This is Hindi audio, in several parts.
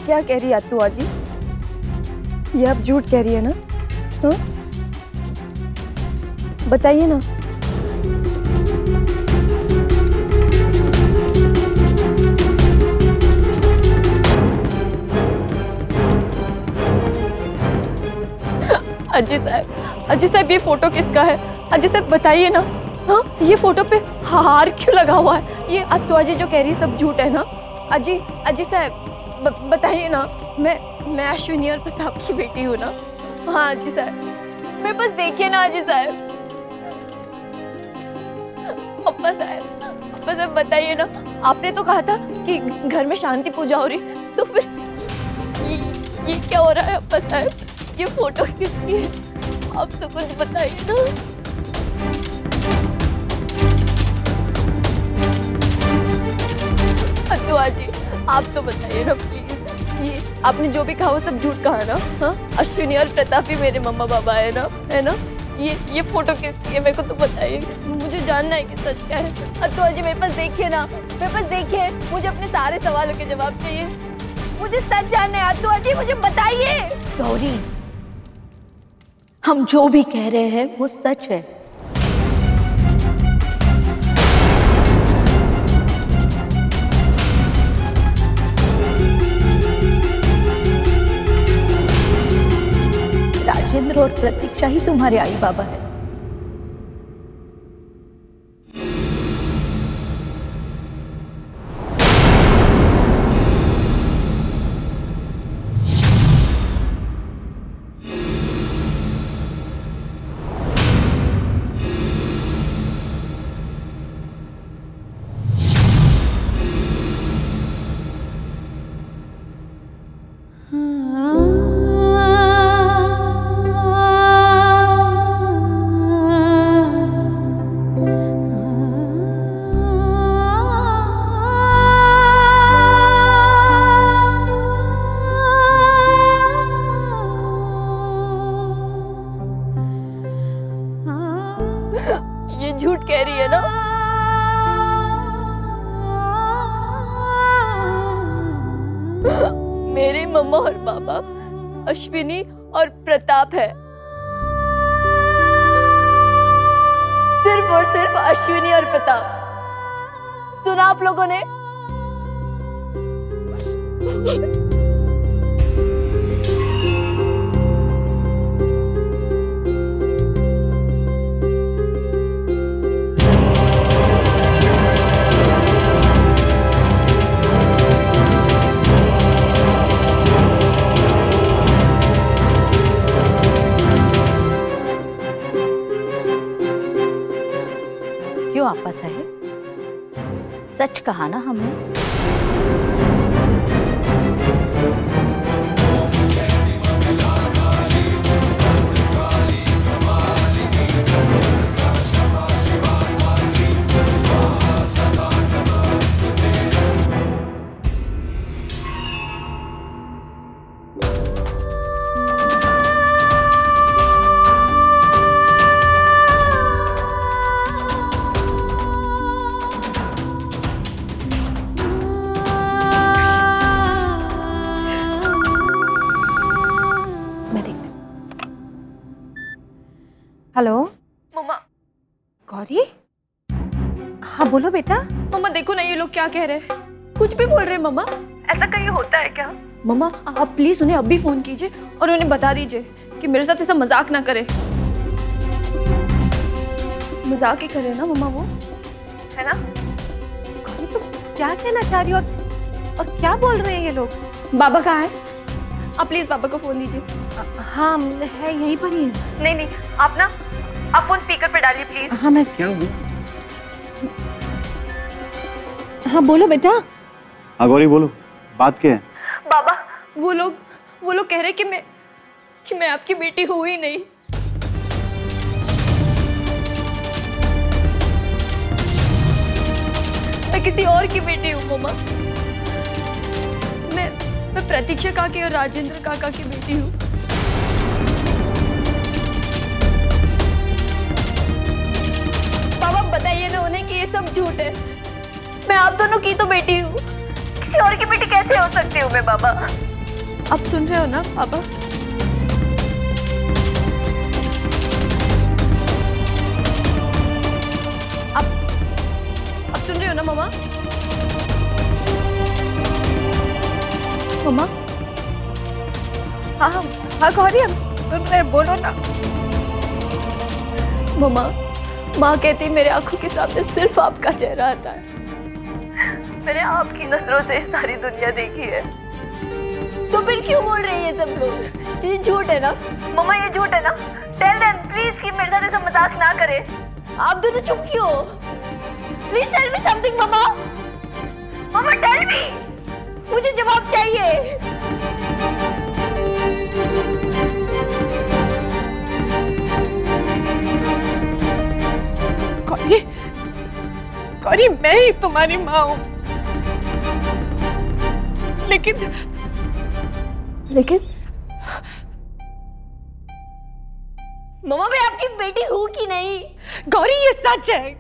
क्या कह रही है अत्तुआ जी? ये आप झूठ कह रही है ना? हाँ बताइए ना। अजी साहब ये फोटो किसका है? अजी साहब बताइए ना। हाँ ये फोटो पे हार क्यों लगा हुआ है? ये अत्तुआ जी जो कह रही है सब झूठ है ना? अजी साहब बताइए ना। मैं अश्विनी और प्रताप की बेटी हूँ ना? हाँ अजी साहब मेरे पास देखिए ना अजी साहब। अप्पा साहब बताइए ना। आपने तो कहा था कि घर में शांति पूजा हो रही, तो फिर ये क्या हो रहा है अप्पा साहब? ये फोटो किसकी है? आप तो कुछ बताइए ना। अत्तुआ जी आप तो बताइए ना प्लीज। ये आपने जो भी कहा वो सब झूठ कहा ना? हाँ अश्विनी और प्रताप ही मेरे मम्मा पापा है ना? ये फोटो किसकी है? मेरे को तो बताइए, मुझे जानना है कि सच क्या है। अत्तुआ जी मेरे पास देखिए ना, मेरे पास देखिए। मुझे अपने सारे सवालों के जवाब चाहिए। मुझे सच जानना है अत्तुआ जी, मुझे बताइए। गौरी हम जो भी कह रहे हैं वो सच है। राजेंद्र और प्रतीक्षा ही तुम्हारे आई बाबा है। झूठ कह रही है ना? मेरे मम्मा और पापा अश्विनी और प्रताप है। सिर्फ और सिर्फ अश्विनी और प्रताप। सुना आप लोगों ने? क्यों आपा साहब, सच कहा ना हमने? हेलो मम्मा। गौरी, हाँ बोलो बेटा। मम्मा देखो ना ये लोग क्या कह रहे हैं, कुछ भी बोल रहे हैं मम्मा। ऐसा कहीं होता है क्या? मम्मा आप प्लीज उन्हें अभी फोन कीजिए और उन्हें बता दीजिए कि मेरे साथ ऐसा मजाक ना करे। मजाक ही करे ना मम्मा वो, है ना? गौरी तुम क्या कहना चाह रही हो और क्या बोल रहे हैं ये लोग? बाबा कहाँ है? आप प्लीज पापा को फोन दीजिए। हाँ है, यहीं पर ही है। नहीं आप फोन स्पीकर पे डालिए प्लीज। हाँ मैं क्या हुआ? हाँ बोलो बेटा। हाँ गौरी बोलो, बात क्या है? बाबा वो लोग कह रहे कि मैं आपकी बेटी हूँ ही नहीं। मैं किसी और की बेटी हूँ मम्मा। मैं प्रतीक्षा काकी और राजेंद्र काका की बेटी हूँ। बाबा बताइए ना उन्हें कि ये सब झूठ है। मैं आप दोनों की तो बेटी हूँ, किसी और की बेटी कैसे हो सकती हूँ मैं बाबा? आप सुन रहे हो ना पापा? आप सुन रहे हो ना मम्मा? मम्मा? हाँ हाँ गौरी, हम सुन रहे हैं, बोलो ना। मम्मा, माँ कहती मेरे आंखों के सामने सिर्फ आपका चेहरा आता है। मैंने आपकी नजरों से सारी दुनिया देखी है। तो फिर क्यों बोल रहे हैं ये सब लोग? ये झूठ है ना मम्मा, ये झूठ है ना? टेल देम प्लीज कि मेरे साथ ऐसा मजाक ना करे। आप दोनों चुप क्यों? Please tell me something mama. Mama tell me, मुझे जवाब चाहिए। गौरी, गौरी मैं ही तुम्हारी माँ हूँ, लेकिन मम्मा मैं आपकी बेटी हूँ कि नहीं? गौरी ये सच है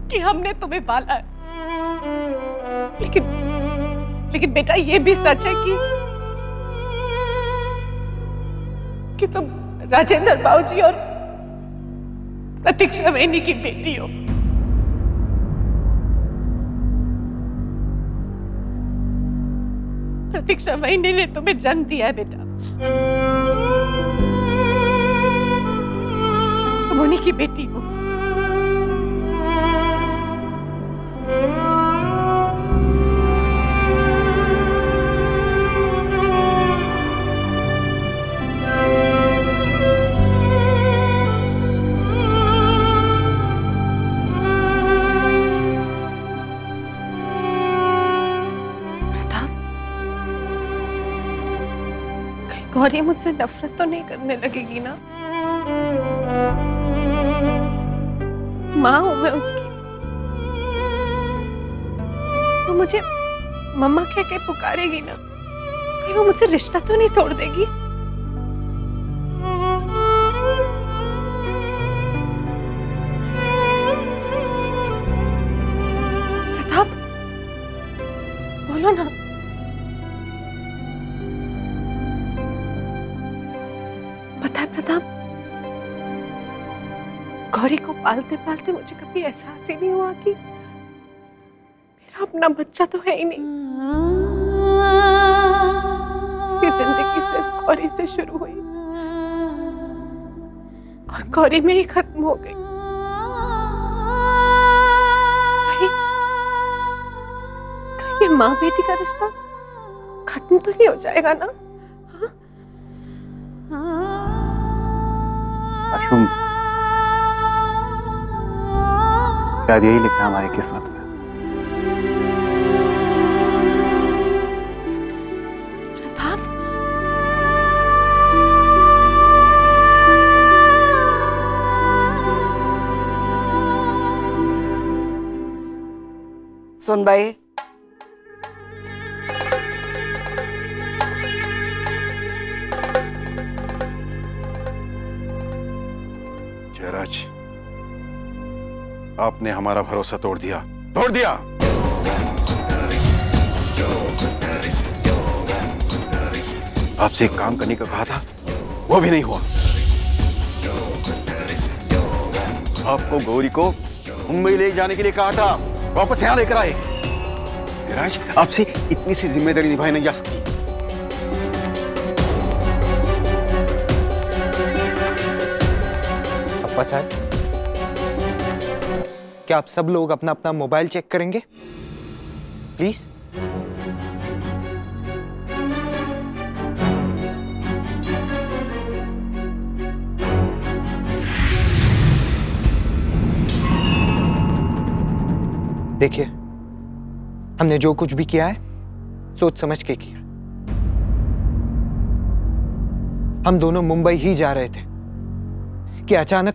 कि हमने तुम्हें पाला है, लेकिन बेटा ये भी सच है कि तुम राजेंद्र बाबूजी और प्रतीक्षा वैनी की बेटी हो। प्रतीक्षा वैनी ने तुम्हें जन्म दिया है बेटा, तुम उन्हीं की बेटी हो। गौरी मुझसे नफरत तो नहीं करने लगेगी ना? माँ हूं मैं उसकी, तो मुझे मम्मा कह के पुकारेगी ना? कहीं वो मुझसे रिश्ता तो नहीं तोड़ देगी? प्रताप बोलो ना। प्रताप, गौरी को पालते पालते मुझे कभी एहसास ही नहीं हुआ कि मेरा अपना बच्चा तो है ही नहीं। ये जिंदगी सिर्फ गौरी से शुरू हुई और गौरी में ही खत्म हो गई। कहीं ये माँ बेटी का रिश्ता खत्म तो नहीं हो जाएगा ना? आशुम, शायद यही लिखा है हमारी किस्मत में। प्रताप, सुन भाई, जयराज, आपने हमारा भरोसा तोड़ दिया। आपसे एक काम करने का कहा था, वो भी नहीं हुआ। आपको गौरी को मुंबई ले जाने के लिए कहा था, वापस यहां लेकर आए। जयराज, आपसे इतनी सी जिम्मेदारी निभाई नहीं जा सकती। अप्पा साहब, क्या आप सब लोग अपना अपना मोबाइल चेक करेंगे प्लीज? देखिए, हमने जो कुछ भी किया है सोच समझ के किया। हम दोनों मुंबई ही जा रहे थे कि अचानक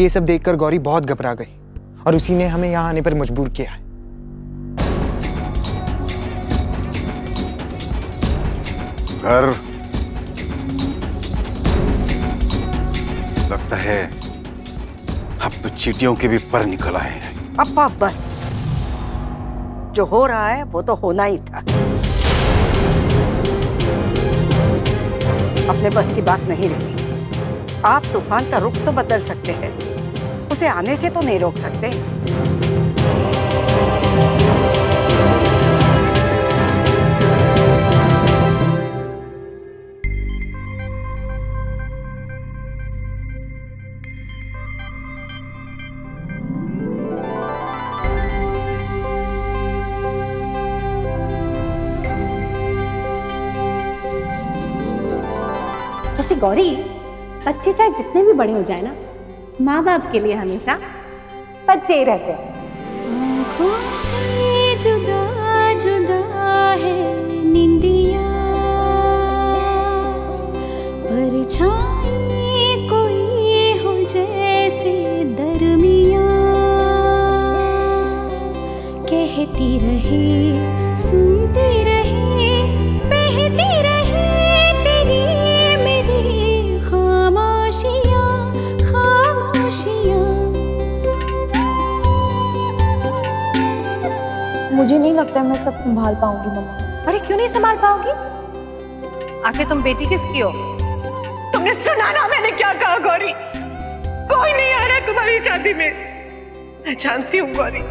ये सब देखकर गौरी बहुत घबरा गई और उसी ने हमें यहाँ आने पर मजबूर किया है। घर लगता है अब तो चींटियों के भी पर निकल आए हैं। अब्बा बस, जो हो रहा है वो तो होना ही था। अपने बस की बात नहीं रही। आप तूफान का रुख तो बदल सकते हैं, उसे आने से तो नहीं रोक सकते। गौरी, बच्चे चाहे जितने भी बड़े हो जाए ना, माँ बाप के लिए हमेशा बच्चे ही रहते हैं। आँखों से जुदा जुदा है निंदिया, परछाई कोई हो जैसे दरमिया, कहती रहे सुनती रहे बहती रहे तेरी मेरी खामोशियाँ खामोशियाँ। मुझे नहीं लगता मैं सब संभाल पाऊंगी मम्मा। अरे क्यों नहीं संभाल पाओगी? आखिर तुम बेटी किसकी हो? तुमने सुना ना मैंने क्या कहा गौरी? कोई नहीं आ रहा तुम्हारी शादी में। मैं जानती हूँ गौरी,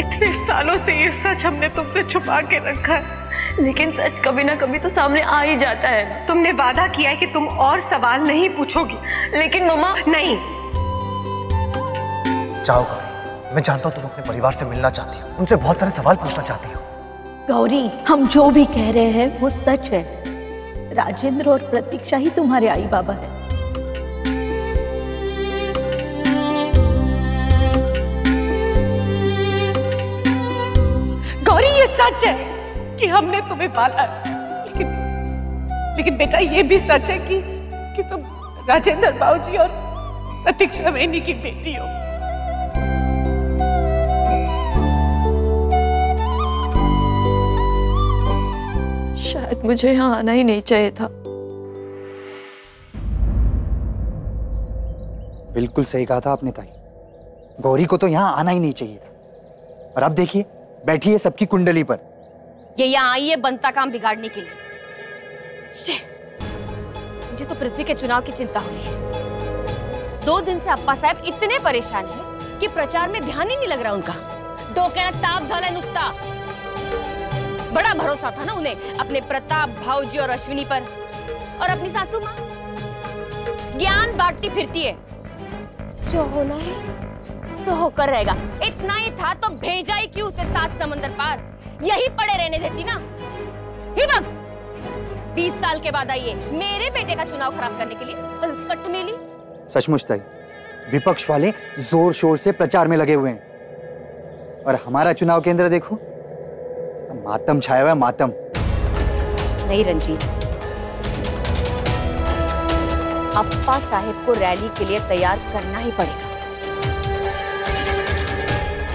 इतने सालों से ये सच हमने तुमसे छुपा के रखा है, लेकिन सच कभी ना कभी तो सामने आ ही जाता है ना। तुमने वादा किया है कि तुम और सवाल नहीं पूछोगी, लेकिन मम्मा नहीं। जाओ गौरी, मैं जानता हूँ तुम अपने परिवार से मिलना चाहती हो, उनसे बहुत सारे सवाल पूछना चाहती हो। गौरी, हम जो भी कह रहे हैं वो सच है। राजेंद्र और प्रतीक्षा ही तुम्हारे आई बाबा है। गौरी, ये सच है कि हमने तुम्हें पाला, लेकिन बेटा ये भी सच है कि तुम राजेंद्र बाबूजी और प्रतीक्षा मैनी की बेटी हो। शायद मुझे यहाँ आना ही नहीं चाहिए था। बिल्कुल सही कहा था आपने ताई, गौरी को तो यहाँ आना ही नहीं चाहिए था। और अब देखिए बैठी है सबकी कुंडली पर। ये यहाँ आई है बनता काम बिगाड़ने के लिए। मुझे तो पृथ्वी के चुनाव की चिंता हो रही है। 2 दिन से अप्पा साहब इतने परेशान हैं कि प्रचार में ध्यान ही नहीं लग रहा उनका। डोक्याला ताप झालाय नुसता। बड़ा भरोसा था ना उन्हें अपने प्रताप भाऊजी और अश्विनी पर, और अपनी सासू माँ ज्ञान बांटती फिरती है। जो होना है तो होकर रहेगा। इतना ही था तो भेजा ही क्यों उसे 7 समंदर पार, यही पड़े रहने देती ना। हिम्मत 20 साल के बाद आई है मेरे बेटे का चुनाव खराब करने के लिए। कट मिली सचमुच ताई, विपक्ष वाले जोर शोर से प्रचार में लगे हुए हैं और हमारा चुनाव केंद्र देखो, मातम छाया हुआ है, मातम। नहीं रंजीत, अप्पा साहिब को रैली के लिए तैयार करना ही पड़ेगा।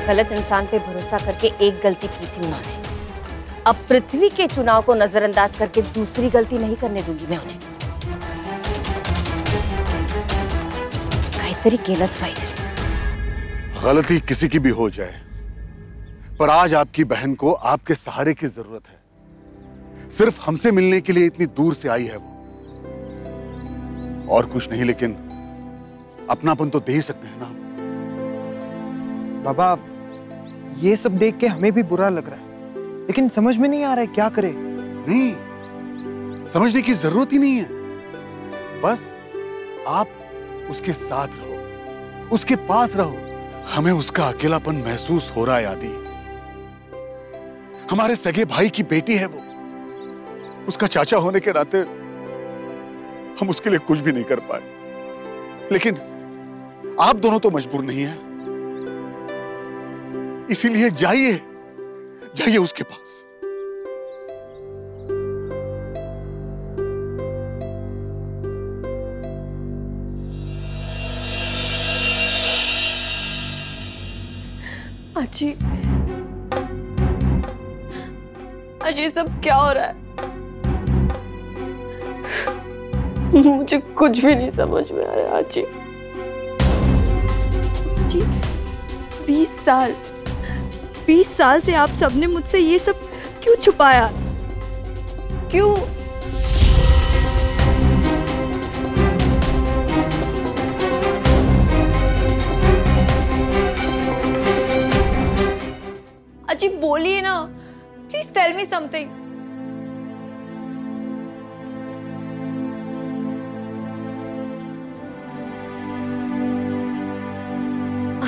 गलत इंसान पे भरोसा करके एक गलती की थी उन्होंने, अब पृथ्वी के चुनाव को नजरअंदाज करके दूसरी गलती नहीं करने दूंगी मैं उन्हें। काहीतरी केलंच पाहिजे। गलती किसी की भी हो जाए, पर आज आपकी बहन को आपके सहारे की जरूरत है। सिर्फ हमसे मिलने के लिए इतनी दूर से आई है वो, और कुछ नहीं, लेकिन अपनापन तो दे ही सकते हैं ना। बाबा, ये सब देख के हमें भी बुरा लग रहा है, लेकिन समझ में नहीं आ रहा है क्या करें। नहीं, समझने की जरूरत ही नहीं है। बस आप उसके साथ रहो, उसके पास रहो। हमें उसका अकेलापन महसूस हो रहा है आदि। हमारे सगे भाई की बेटी है वो, उसका चाचा होने के नाते हम उसके लिए कुछ भी नहीं कर पाए, लेकिन आप दोनों तो मजबूर नहीं हैं। इसीलिए जाइए, जाइए उसके पास। अजी, आज ये सब क्या हो रहा है? मुझे कुछ भी नहीं समझ में आ रहा अजी। जी 20 साल से आप सबने मुझसे ये सब क्यों छुपाया? क्यों? अजी बोलिए ना, प्लीज टेल मी समथिंग।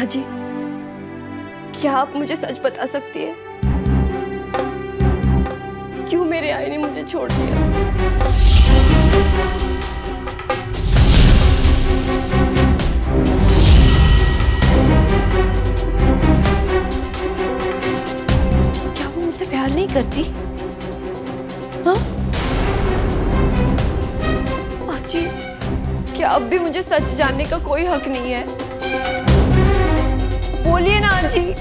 अजी, क्या आप मुझे सच बता सकती है? क्यों मेरे आई ने मुझे छोड़ दिया? क्या वो मुझसे प्यार नहीं करती? हाँ? अजी, क्या अब भी मुझे सच जानने का कोई हक नहीं है? बोलिए ना अजी।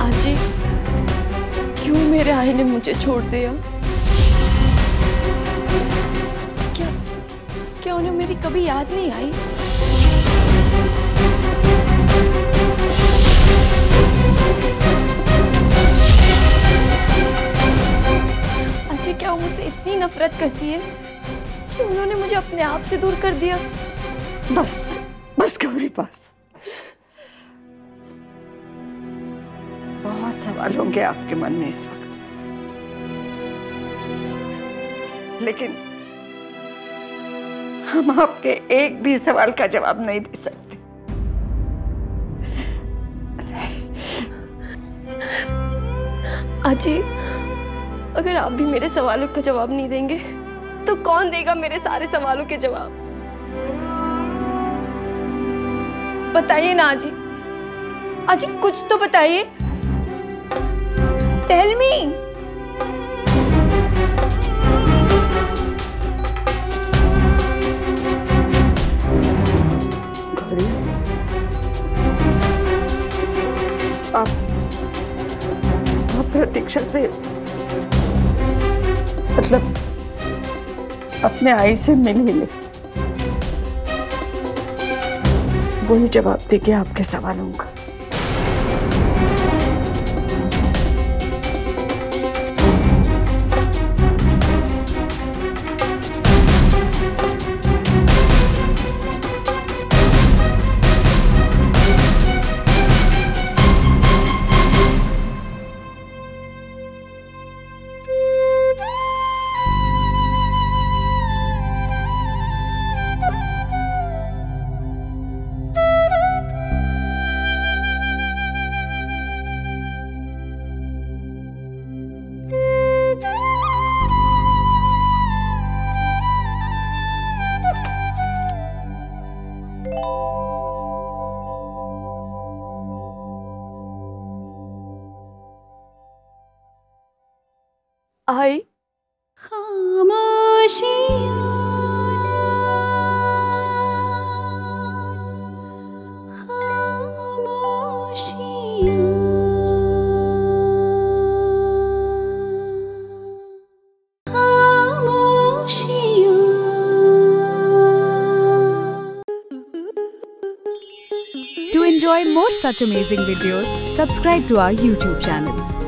अजी, क्यों मेरे आई ने मुझे छोड़ दिया? क्या उन्हें मेरी कभी याद नहीं आई? अजी, क्या वो मुझसे इतनी नफरत करती है कि उन्होंने मुझे अपने आप से दूर कर दिया? बस बस गौरी, बस। बहुत सवाल होंगे आपके मन में इस वक्त, लेकिन हम आपके एक भी सवाल का जवाब नहीं दे सकते। अजी, अगर आप भी मेरे सवालों का जवाब नहीं देंगे तो कौन देगा मेरे सारे सवालों के जवाब? बताइए ना अजी। अजी, कुछ तो बताइए। Tell me. आप प्रतीक्षा से, मतलब अपने आई से मिल ही ले, वही जवाब देंगे आपके सवालों का। आई To enjoy more such amazing videos, subscribe to our YouTube channel.